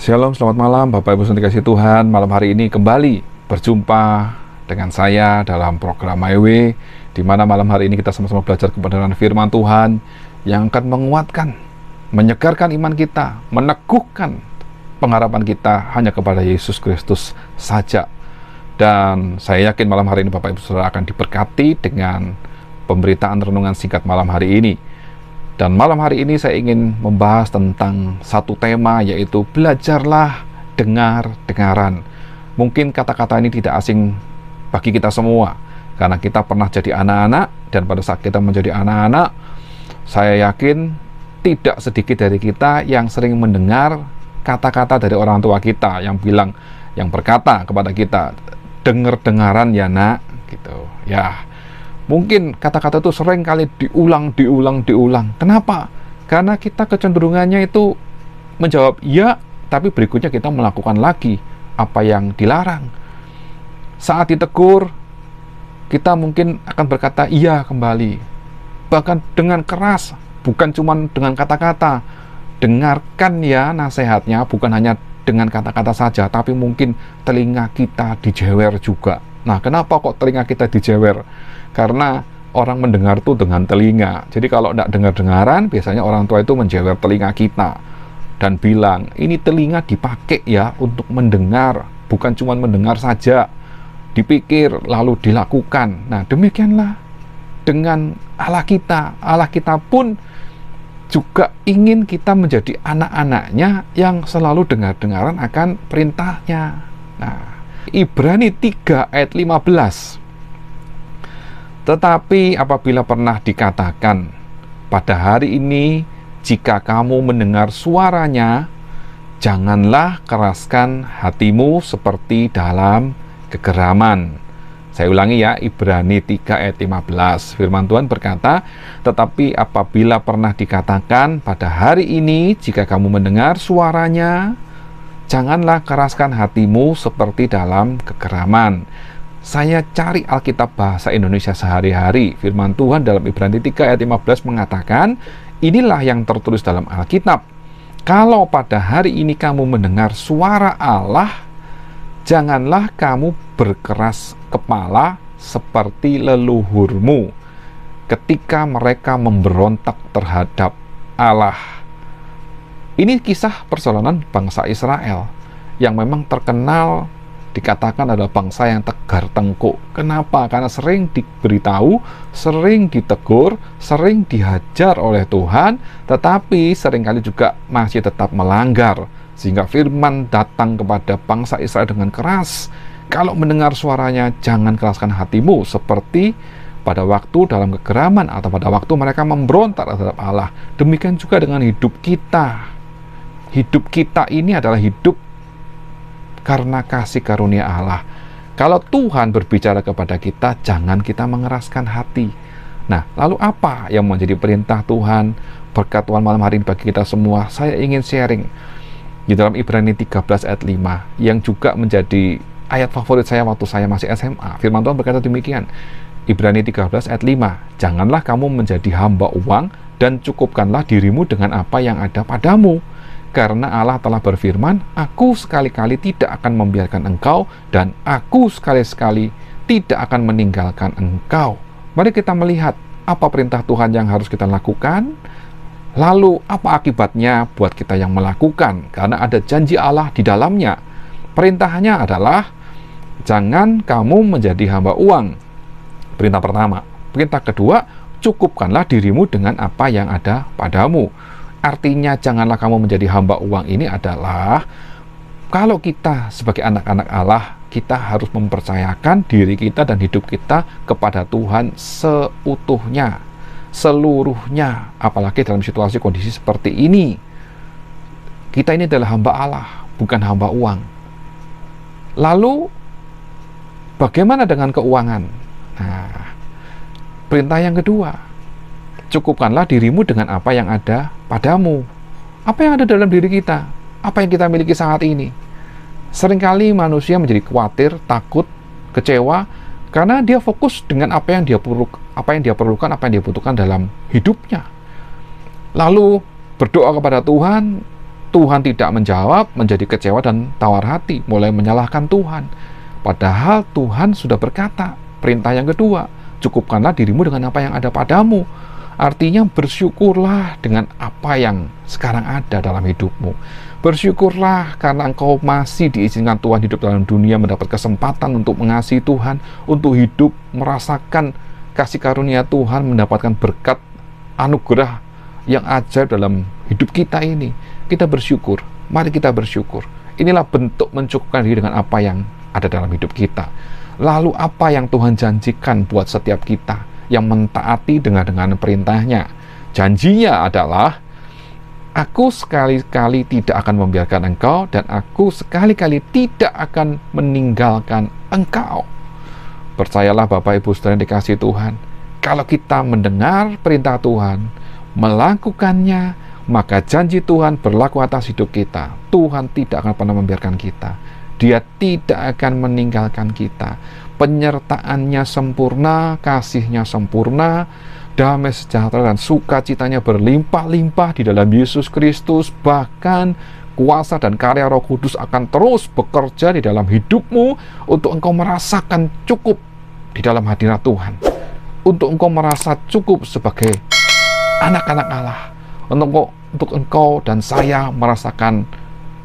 Shalom, selamat malam Bapak Ibu yang dikasihi Tuhan. Malam hari ini kembali berjumpa dengan saya dalam program My Way, di mana malam hari ini kita sama-sama belajar kebenaran firman Tuhan yang akan menguatkan, menyegarkan iman kita, meneguhkan pengharapan kita hanya kepada Yesus Kristus saja. Dan saya yakin malam hari ini Bapak Ibu Saudara akan diberkati dengan pemberitaan renungan singkat malam hari ini. Dan malam hari ini saya ingin membahas tentang satu tema, yaitu belajarlah dengar-dengaran. Mungkin kata-kata ini tidak asing bagi kita semua, karena kita pernah jadi anak-anak, dan pada saat kita menjadi anak-anak, saya yakin tidak sedikit dari kita yang sering mendengar kata-kata dari orang tua kita yang berkata kepada kita, dengar-dengaran ya nak, gitu ya. Mungkin kata-kata itu sering kali diulang. Kenapa? Karena kita kecenderungannya itu menjawab ya, tapi berikutnya kita melakukan lagi apa yang dilarang. Saat ditegur, kita mungkin akan berkata iya kembali. Bahkan dengan keras, bukan cuma dengan kata-kata. Dengarkan ya nasihatnya, bukan hanya dengan kata-kata saja, tapi mungkin telinga kita dijewer juga. Nah, kenapa kok telinga kita dijewer? Karena orang mendengar tuh dengan telinga. Jadi kalau tidak dengar-dengaran, biasanya orang tua itu menjewer telinga kita dan bilang, ini telinga dipakai ya untuk mendengar, bukan cuma mendengar saja, dipikir lalu dilakukan. Nah, demikianlah dengan Allah kita. Allah kita pun juga ingin kita menjadi anak-anaknya yang selalu dengar-dengaran akan perintahnya. Nah, Ibrani 3 ayat 15. Tetapi apabila pernah dikatakan, pada hari ini jika kamu mendengar suaranya, janganlah keraskan hatimu seperti dalam kegeraman. Saya ulangi ya, Ibrani 3 ayat 15. Firman Tuhan berkata, tetapi apabila pernah dikatakan, pada hari ini jika kamu mendengar suaranya, janganlah keraskan hatimu seperti dalam kegeraman. Saya cari Alkitab bahasa Indonesia sehari-hari. Firman Tuhan dalam Ibrani 3 ayat 15 mengatakan, inilah yang tertulis dalam Alkitab. Kalau pada hari ini kamu mendengar suara Allah, janganlah kamu berkeras kepala seperti leluhurmu ketika mereka memberontak terhadap Allah. Ini kisah perjalanan bangsa Israel yang memang terkenal dikatakan adalah bangsa yang tegar tengkuk. Kenapa? Karena sering diberitahu, sering ditegur, sering dihajar oleh Tuhan, tetapi seringkali juga masih tetap melanggar. Sehingga firman datang kepada bangsa Israel dengan keras. Kalau mendengar suaranya, jangan keraskan hatimu seperti pada waktu dalam kegeraman atau pada waktu mereka memberontak terhadap Allah. Demikian juga dengan hidup kita. Hidup kita ini adalah hidup karena kasih karunia Allah. Kalau Tuhan berbicara kepada kita, jangan kita mengeraskan hati. Nah, lalu apa yang menjadi perintah Tuhan, berkat Tuhan malam hari ini bagi kita semua? Saya ingin sharing di dalam Ibrani 13 ayat 5, yang juga menjadi ayat favorit saya waktu saya masih SMA. Firman Tuhan berkata demikian, Ibrani 13 ayat 5, janganlah kamu menjadi hamba uang, dan cukupkanlah dirimu dengan apa yang ada padamu. Karena Allah telah berfirman, aku sekali-kali tidak akan membiarkan engkau, dan aku sekali-sekali tidak akan meninggalkan engkau. Mari kita melihat apa perintah Tuhan yang harus kita lakukan, lalu apa akibatnya buat kita yang melakukan, karena ada janji Allah di dalamnya. Perintahnya adalah, jangan kamu menjadi hamba uang. Perintah pertama. Perintah kedua, cukupkanlah dirimu dengan apa yang ada padamu. Artinya janganlah kamu menjadi hamba uang ini adalah, kalau kita sebagai anak-anak Allah, kita harus mempercayakan diri kita dan hidup kita kepada Tuhan seutuhnya, seluruhnya. Apalagi dalam situasi kondisi seperti ini. Kita ini adalah hamba Allah, bukan hamba uang. Lalu bagaimana dengan keuangan? Nah, perintah yang kedua, cukupkanlah dirimu dengan apa yang ada padamu. Apa yang ada dalam diri kita? Apa yang kita miliki saat ini? Seringkali manusia menjadi khawatir, takut, kecewa, karena dia fokus dengan apa yang dia perlukan, apa yang dia butuhkan dalam hidupnya. Lalu berdoa kepada Tuhan, Tuhan tidak menjawab, menjadi kecewa dan tawar hati, mulai menyalahkan Tuhan. Padahal Tuhan sudah berkata, perintah yang kedua, cukupkanlah dirimu dengan apa yang ada padamu. Artinya bersyukurlah dengan apa yang sekarang ada dalam hidupmu. Bersyukurlah karena engkau masih diizinkan Tuhan hidup dalam dunia, mendapat kesempatan untuk mengasihi Tuhan, untuk hidup, merasakan kasih karunia Tuhan, mendapatkan berkat anugerah yang ajaib dalam hidup kita ini. Kita bersyukur, mari kita bersyukur. Inilah bentuk mencukupkan diri dengan apa yang ada dalam hidup kita. Lalu apa yang Tuhan janjikan buat setiap kita yang mentaati dengan perintahnya? Janjinya adalah, aku sekali-kali tidak akan membiarkan engkau, dan aku sekali-kali tidak akan meninggalkan engkau. Percayalah Bapak Ibu Saudara yang dikasihi Tuhan, kalau kita mendengar perintah Tuhan, melakukannya, maka janji Tuhan berlaku atas hidup kita. Tuhan tidak akan pernah membiarkan kita. Dia tidak akan meninggalkan kita. Penyertaannya sempurna, kasihnya sempurna, damai sejahtera dan sukacitanya berlimpah-limpah di dalam Yesus Kristus. Bahkan kuasa dan karya Roh Kudus akan terus bekerja di dalam hidupmu untuk engkau merasakan cukup di dalam hadirat Tuhan, untuk engkau merasa cukup sebagai anak-anak Allah, untuk engkau dan saya merasakan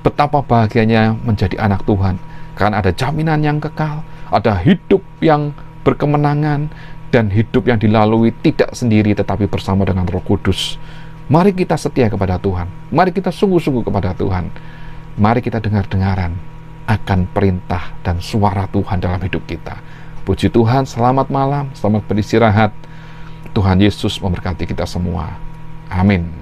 betapa bahagianya menjadi anak Tuhan, karena ada jaminan yang kekal, ada hidup yang berkemenangan, dan hidup yang dilalui tidak sendiri tetapi bersama dengan Roh Kudus. Mari kita setia kepada Tuhan, mari kita sungguh-sungguh kepada Tuhan, mari kita dengar-dengaran akan perintah dan suara Tuhan dalam hidup kita. Puji Tuhan, selamat malam, selamat beristirahat. Tuhan Yesus memberkati kita semua. Amin.